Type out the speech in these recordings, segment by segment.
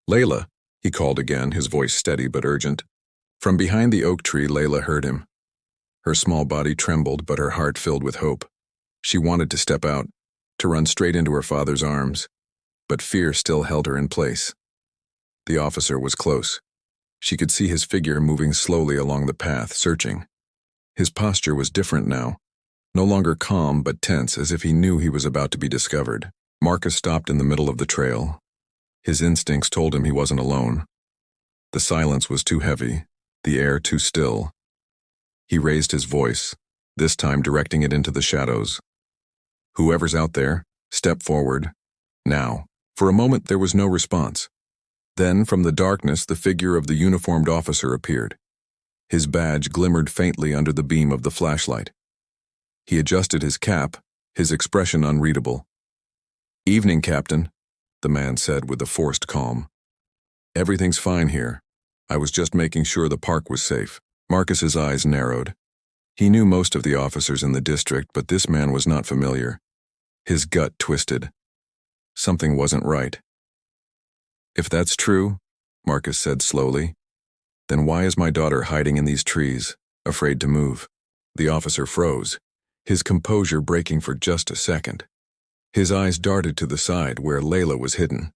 Layla, he called again, his voice steady but urgent. From behind the oak tree, Layla heard him. Her small body trembled, but her heart filled with hope. She wanted to step out, to run straight into her father's arms, but fear still held her in place. The officer was close. She could see his figure moving slowly along the path, searching. His posture was different now, no longer calm but tense, as if he knew he was about to be discovered. Marcus stopped in the middle of the trail. His instincts told him he wasn't alone. The silence was too heavy, the air too still. He raised his voice, this time directing it into the shadows. "Whoever's out there, step forward. Now." For a moment there was no response. Then, from the darkness, the figure of the uniformed officer appeared. His badge glimmered faintly under the beam of the flashlight. He adjusted his cap, his expression unreadable. "Evening, Captain," the man said with a forced calm. "Everything's fine here. I was just making sure the park was safe." Marcus's eyes narrowed. He knew most of the officers in the district, but this man was not familiar. His gut twisted. Something wasn't right. "If that's true," Marcus said slowly, "then why is my daughter hiding in these trees, afraid to move?" The officer froze, his composure breaking for just a second. His eyes darted to the side where Layla was hidden.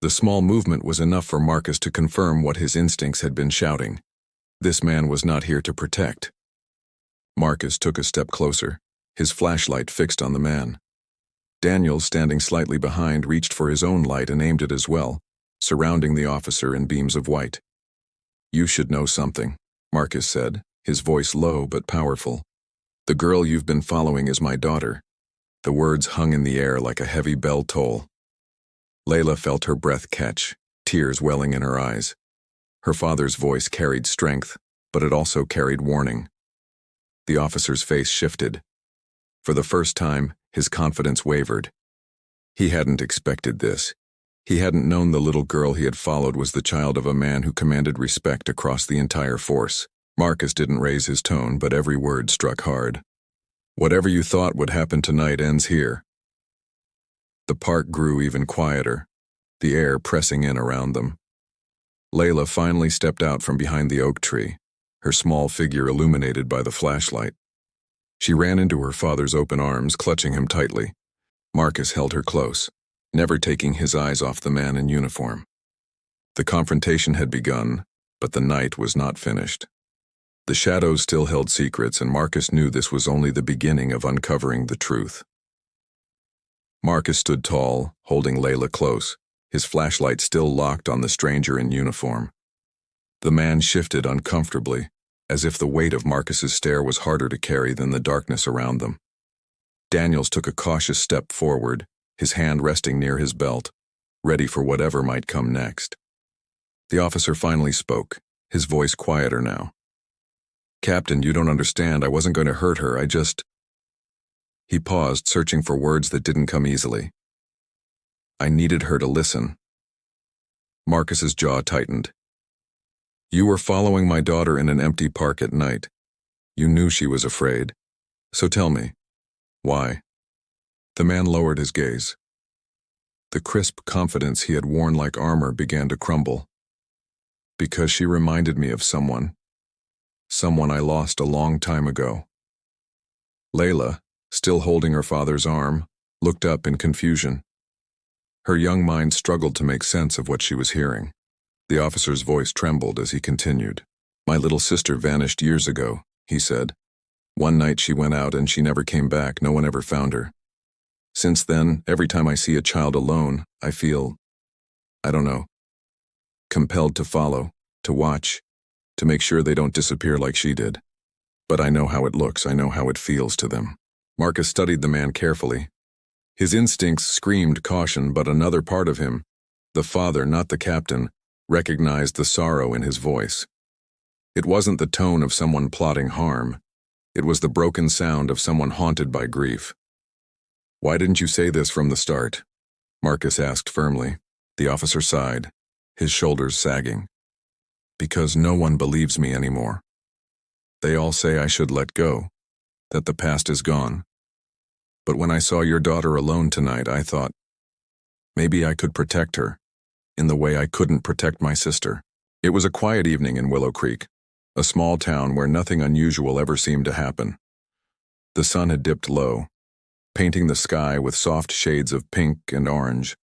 The small movement was enough for Marcus to confirm what his instincts had been shouting. This man was not here to protect. Marcus took a step closer, his flashlight fixed on the man. Daniel, standing slightly behind, reached for his own light and aimed it as well, surrounding the officer in beams of white. "You should know something," Marcus said, his voice low but powerful. "The girl you've been following is my daughter." The words hung in the air like a heavy bell toll. Layla felt her breath catch, tears welling in her eyes. Her father's voice carried strength, but it also carried warning. The officer's face shifted. For the first time, his confidence wavered. He hadn't expected this. He hadn't known the little girl he had followed was the child of a man who commanded respect across the entire force. Marcus didn't raise his tone, but every word struck hard. "Whatever you thought would happen tonight ends here." The park grew even quieter, the air pressing in around them. Layla finally stepped out from behind the oak tree, her small figure illuminated by the flashlight. She ran into her father's open arms, clutching him tightly. Marcus held her close, never taking his eyes off the man in uniform. The confrontation had begun, but the night was not finished. The shadows still held secrets, and Marcus knew this was only the beginning of uncovering the truth. Marcus stood tall, holding Layla close, his flashlight still locked on the stranger in uniform. The man shifted uncomfortably, as if the weight of Marcus's stare was harder to carry than the darkness around them. Daniels took a cautious step forward, his hand resting near his belt, ready for whatever might come next. The officer finally spoke, his voice quieter now. "Captain, you don't understand. I wasn't going to hurt her, I just—" He paused, searching for words that didn't come easily. "I needed her to listen." Marcus's jaw tightened. "You were following my daughter in an empty park at night. You knew she was afraid. So tell me, why?" The man lowered his gaze. The crisp confidence he had worn like armor began to crumble. "Because she reminded me of someone I lost a long time ago." Layla, still holding her father's arm, looked up in confusion. Her young mind struggled to make sense of what she was hearing. The officer's voice trembled as he continued. "My little sister vanished years ago," he said. "One night she went out and she never came back. No one ever found her. Since then, every time I see a child alone, I feel, I don't know, compelled to follow, to watch, to make sure they don't disappear like she did. But I know how it looks, I know how it feels to them." Marcus studied the man carefully. His instincts screamed caution, but another part of him, the father, not the captain, recognized the sorrow in his voice. It wasn't the tone of someone plotting harm. It was the broken sound of someone haunted by grief. "Why didn't you say this from the start?" Marcus asked firmly. The officer sighed, his shoulders sagging. "Because no one believes me anymore. They all say I should let go, that the past is gone. But when I saw your daughter alone tonight, I thought, maybe I could protect her, in the way I couldn't protect my sister. It was a quiet evening in Willow Creek, a small town where nothing unusual ever seemed to happen. The sun had dipped low, painting the sky with soft shades of pink and orange,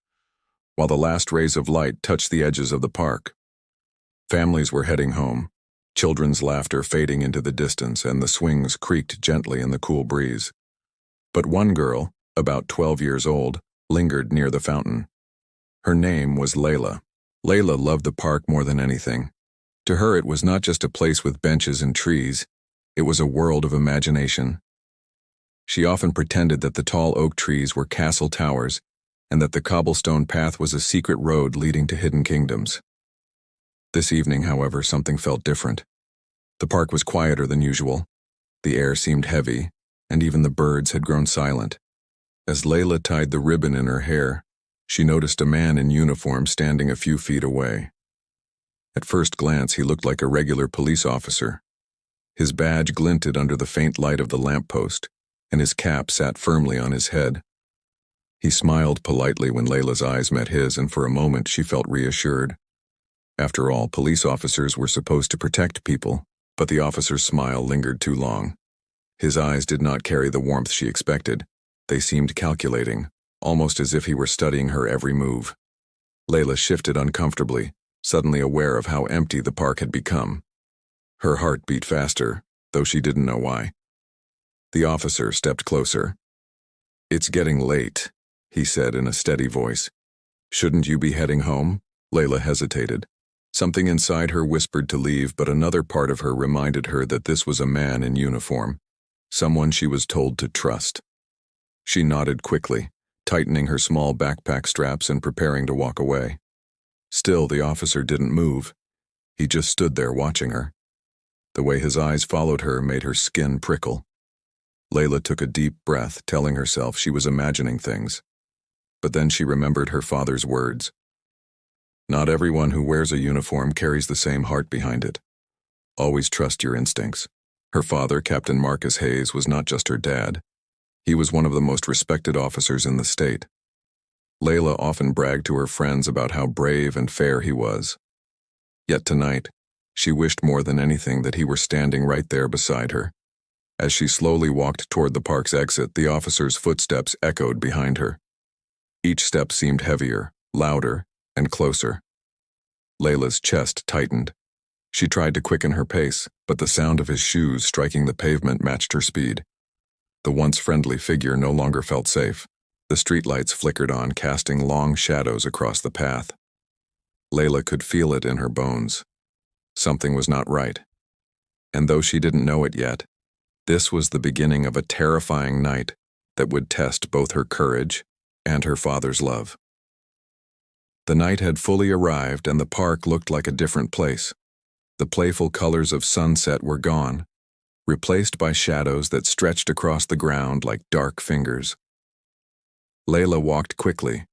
while the last rays of light touched the edges of the park. Families were heading home, children's laughter fading into the distance, and the swings creaked gently in the cool breeze. But one girl, about 12 years old, lingered near the fountain. Her name was Layla. Layla loved the park more than anything. To her, it was not just a place with benches and trees, it was a world of imagination. She often pretended that the tall oak trees were castle towers and that the cobblestone path was a secret road leading to hidden kingdoms. This evening, however, something felt different. The park was quieter than usual. The air seemed heavy, and even the birds had grown silent. As Layla tied the ribbon in her hair, she noticed a man in uniform standing a few feet away. At first glance, he looked like a regular police officer. His badge glinted under the faint light of the lamppost, and his cap sat firmly on his head. He smiled politely when Layla's eyes met his, and for a moment she felt reassured. After all, police officers were supposed to protect people, but the officer's smile lingered too long. His eyes did not carry the warmth she expected. They seemed calculating, almost as if he were studying her every move. Layla shifted uncomfortably, suddenly aware of how empty the park had become. Her heart beat faster, though she didn't know why. The officer stepped closer. "It's getting late," he said in a steady voice. "Shouldn't you be heading home?" Layla hesitated. Something inside her whispered to leave, but another part of her reminded her that this was a man in uniform, someone she was told to trust. She nodded quickly, tightening her small backpack straps and preparing to walk away. Still, the officer didn't move. He just stood there watching her. The way his eyes followed her made her skin prickle. Layla took a deep breath, telling herself she was imagining things. But then she remembered her father's words. Not everyone who wears a uniform carries the same heart behind it. Always trust your instincts. Her father, Captain Marcus Hayes, was not just her dad. He was one of the most respected officers in the state. Layla often bragged to her friends about how brave and fair he was. Yet tonight, she wished more than anything that he were standing right there beside her. As she slowly walked toward the park's exit, the officer's footsteps echoed behind her. Each step seemed heavier, louder, and closer. Layla's chest tightened. She tried to quicken her pace, but the sound of his shoes striking the pavement matched her speed. The once friendly figure no longer felt safe. The streetlights flickered on, casting long shadows across the path. Layla could feel it in her bones. Something was not right. And though she didn't know it yet, this was the beginning of a terrifying night that would test both her courage and her father's love. The night had fully arrived, and the park looked like a different place. The playful colors of sunset were gone, replaced by shadows that stretched across the ground like dark fingers. Layla walked quickly,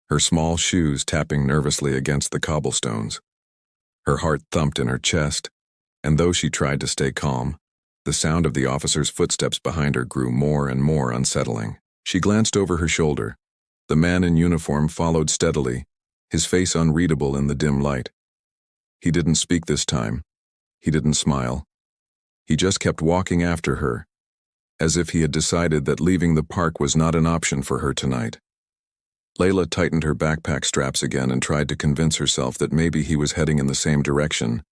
her small shoes tapping nervously against the cobblestones. Her heart thumped in her chest, and though she tried to stay calm, the sound of the officer's footsteps behind her grew more and more unsettling. She glanced over her shoulder. The man in uniform followed steadily, his face unreadable in the dim light. He didn't speak this time. He didn't smile. He just kept walking after her, as if he had decided that leaving the park was not an option for her tonight. Layla tightened her backpack straps again and tried to convince herself that maybe he was heading in the same direction.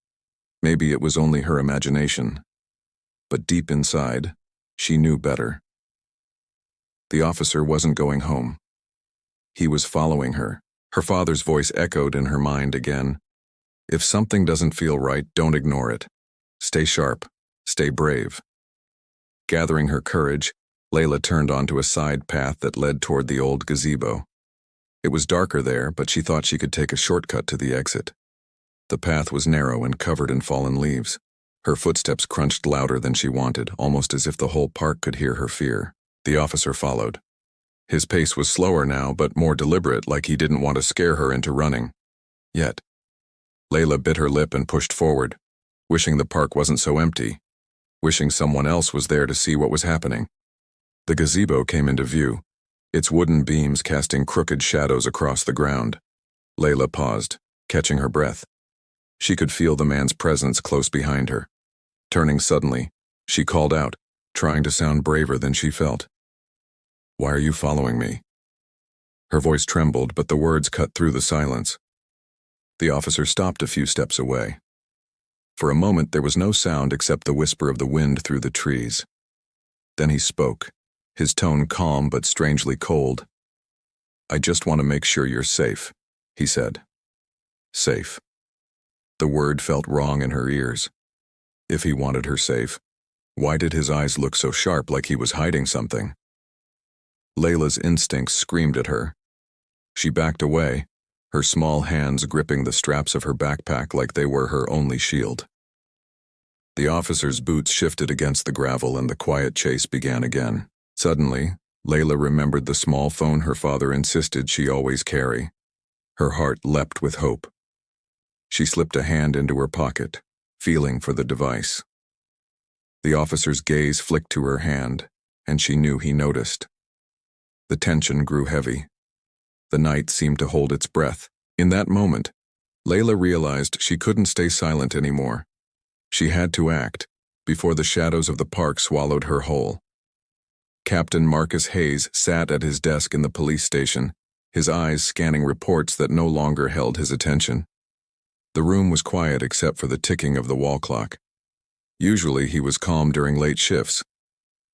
Maybe it was only her imagination. But deep inside, she knew better. The officer wasn't going home. He was following her. Her father's voice echoed in her mind again. If something doesn't feel right, don't ignore it. Stay sharp. Stay brave. Gathering her courage, Layla turned onto a side path that led toward the old gazebo. It was darker there, but she thought she could take a shortcut to the exit. The path was narrow and covered in fallen leaves. Her footsteps crunched louder than she wanted, almost as if the whole park could hear her fear. The officer followed. His pace was slower now, but more deliberate, like he didn't want to scare her into running. Yet, Layla bit her lip and pushed forward, wishing the park wasn't so empty, wishing someone else was there to see what was happening. The gazebo came into view, its wooden beams casting crooked shadows across the ground. Layla paused, catching her breath. She could feel the man's presence close behind her. Turning suddenly, she called out, trying to sound braver than she felt. "Why are you following me?" Her voice trembled, but the words cut through the silence. The officer stopped a few steps away. For a moment there was no sound except the whisper of the wind through the trees. Then he spoke, his tone calm but strangely cold. "I just want to make sure you're safe," he said. Safe. The word felt wrong in her ears. If he wanted her safe, why did his eyes look so sharp, like he was hiding something? Layla's instincts screamed at her. She backed away, her small hands gripping the straps of her backpack like they were her only shield. The officer's boots shifted against the gravel and the quiet chase began again. Suddenly, Layla remembered the small phone her father insisted she always carry. Her heart leapt with hope. She slipped a hand into her pocket, feeling for the device. The officer's gaze flicked to her hand, and she knew he noticed. The tension grew heavy. The night seemed to hold its breath. In that moment, Layla realized she couldn't stay silent anymore. She had to act, before the shadows of the park swallowed her whole. Captain Marcus Hayes sat at his desk in the police station, his eyes scanning reports that no longer held his attention. The room was quiet except for the ticking of the wall clock. Usually he was calm during late shifts,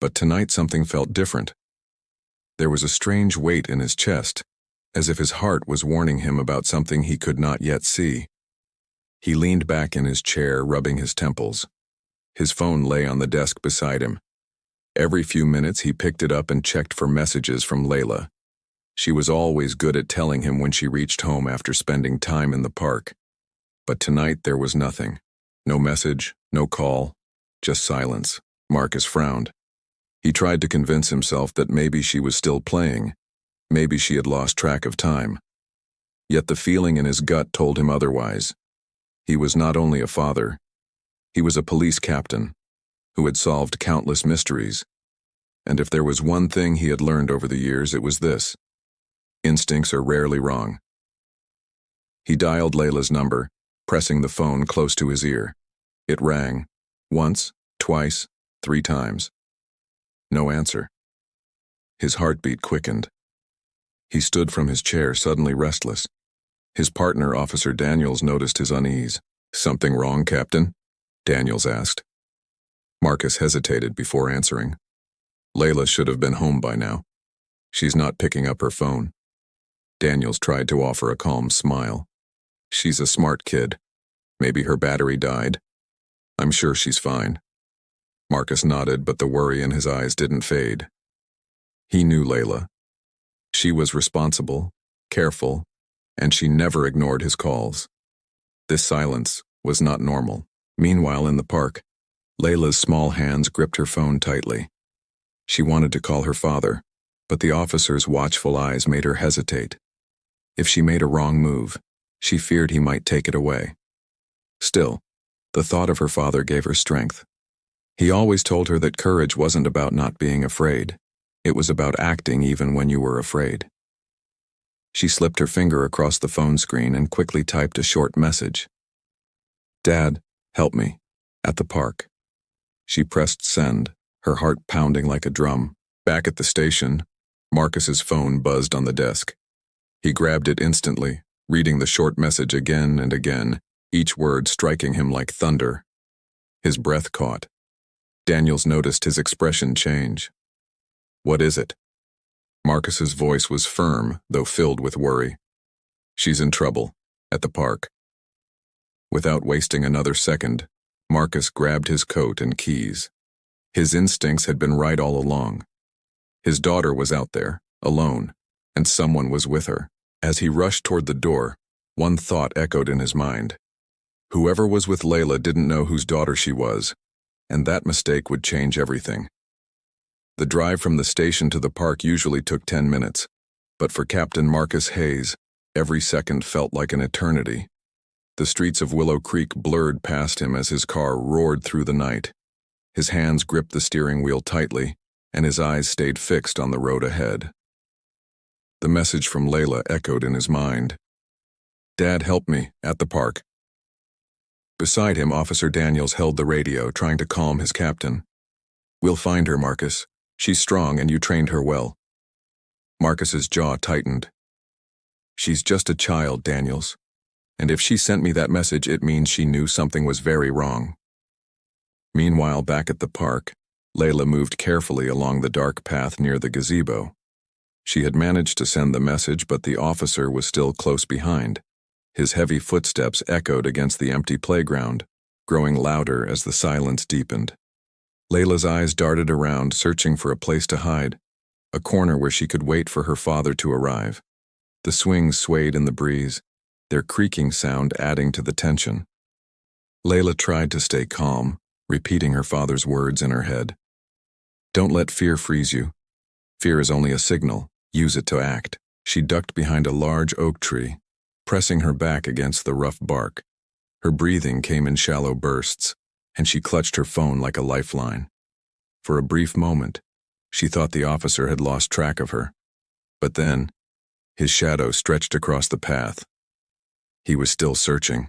but tonight something felt different. There was a strange weight in his chest, as if his heart was warning him about something he could not yet see. He leaned back in his chair, rubbing his temples. His phone lay on the desk beside him. Every few minutes he picked it up and checked for messages from Layla. She was always good at telling him when she reached home after spending time in the park. But tonight there was nothing. No message, no call, just silence. Marcus frowned. He tried to convince himself that maybe she was still playing. Maybe she had lost track of time. Yet the feeling in his gut told him otherwise. He was not only a father, he was a police captain who had solved countless mysteries. And if there was one thing he had learned over the years, it was this: instincts are rarely wrong. He dialed Layla's number, pressing the phone close to his ear. It rang, once, twice, 3 times. No answer. His heartbeat quickened. He stood from his chair, suddenly restless. His partner, Officer Daniels, noticed his unease. "Something wrong, Captain?" Daniels asked. Marcus hesitated before answering. Layla should have been home by now. She's not picking up her phone. Daniels tried to offer a calm smile. "She's a smart kid. Maybe her battery died. I'm sure she's fine." Marcus nodded, but the worry in his eyes didn't fade. He knew Layla. She was responsible, careful, and she never ignored his calls. This silence was not normal. Meanwhile, in the park, Layla's small hands gripped her phone tightly. She wanted to call her father, but the officer's watchful eyes made her hesitate. If she made a wrong move, she feared he might take it away. Still, the thought of her father gave her strength. He always told her that courage wasn't about not being afraid. It was about acting even when you were afraid. She slipped her finger across the phone screen and quickly typed a short message. "Dad, help me. At the park." She pressed send, her heart pounding like a drum. Back at the station, Marcus's phone buzzed on the desk. He grabbed it instantly, reading the short message again and again, each word striking him like thunder. His breath caught. Daniels noticed his expression change. "What is it?" Marcus's voice was firm, though filled with worry. "She's in trouble, at the park." Without wasting another second, Marcus grabbed his coat and keys. His instincts had been right all along. His daughter was out there, alone, and someone was with her. As he rushed toward the door, one thought echoed in his mind. Whoever was with Layla didn't know whose daughter she was, and that mistake would change everything. The drive from the station to the park usually took 10 minutes, but for Captain Marcus Hayes, every second felt like an eternity. The streets of Willow Creek blurred past him as his car roared through the night. His hands gripped the steering wheel tightly, and his eyes stayed fixed on the road ahead. The message from Layla echoed in his mind. Dad, help me, at the park. Beside him, Officer Daniels held the radio, trying to calm his captain. We'll find her, Marcus. She's strong and you trained her well. Marcus's jaw tightened. She's just a child, Daniels. And if she sent me that message, it means she knew something was very wrong. Meanwhile, back at the park, Layla moved carefully along the dark path near the gazebo. She had managed to send the message, but the officer was still close behind. His heavy footsteps echoed against the empty playground, growing louder as the silence deepened. Layla's eyes darted around, searching for a place to hide, a corner where she could wait for her father to arrive. The swings swayed in the breeze, their creaking sound adding to the tension. Layla tried to stay calm, repeating her father's words in her head. Don't let fear freeze you. Fear is only a signal. Use it to act. She ducked behind a large oak tree, pressing her back against the rough bark. Her breathing came in shallow bursts, and she clutched her phone like a lifeline. For a brief moment, she thought the officer had lost track of her. But then, his shadow stretched across the path. He was still searching.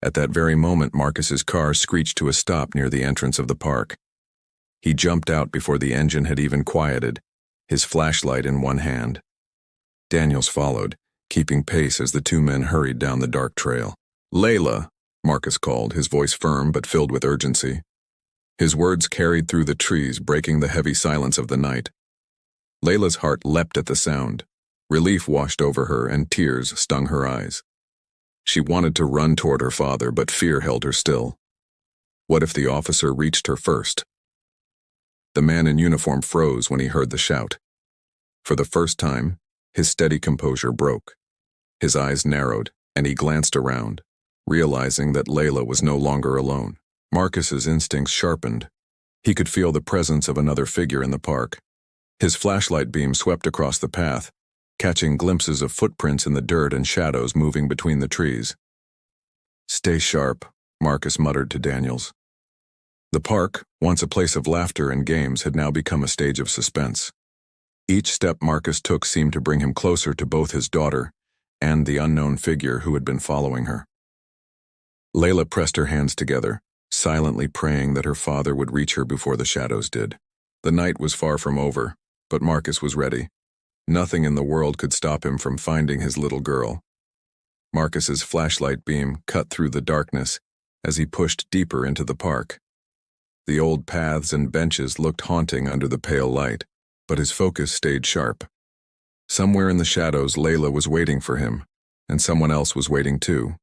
At that very moment, Marcus's car screeched to a stop near the entrance of the park. He jumped out before the engine had even quieted, his flashlight in one hand. Daniels followed, keeping pace as the two men hurried down the dark trail. Layla, Marcus called, his voice firm but filled with urgency. His words carried through the trees, breaking the heavy silence of the night. Layla's heart leapt at the sound. Relief washed over her and tears stung her eyes. She wanted to run toward her father, but fear held her still. What if the officer reached her first? The man in uniform froze when he heard the shout. For the first time, his steady composure broke. His eyes narrowed, and he glanced around, realizing that Layla was no longer alone. Marcus's instincts sharpened. He could feel the presence of another figure in the park. His flashlight beam swept across the path, catching glimpses of footprints in the dirt and shadows moving between the trees. Stay sharp, Marcus muttered to Daniels. The park, once a place of laughter and games, had now become a stage of suspense. Each step Marcus took seemed to bring him closer to both his daughter and the unknown figure who had been following her. Layla pressed her hands together, silently praying that her father would reach her before the shadows did. The night was far from over, but Marcus was ready. Nothing in the world could stop him from finding his little girl. Marcus's flashlight beam cut through the darkness as he pushed deeper into the park. The old paths and benches looked haunting under the pale light, but his focus stayed sharp. Somewhere in the shadows, Layla was waiting for him, and someone else was waiting too.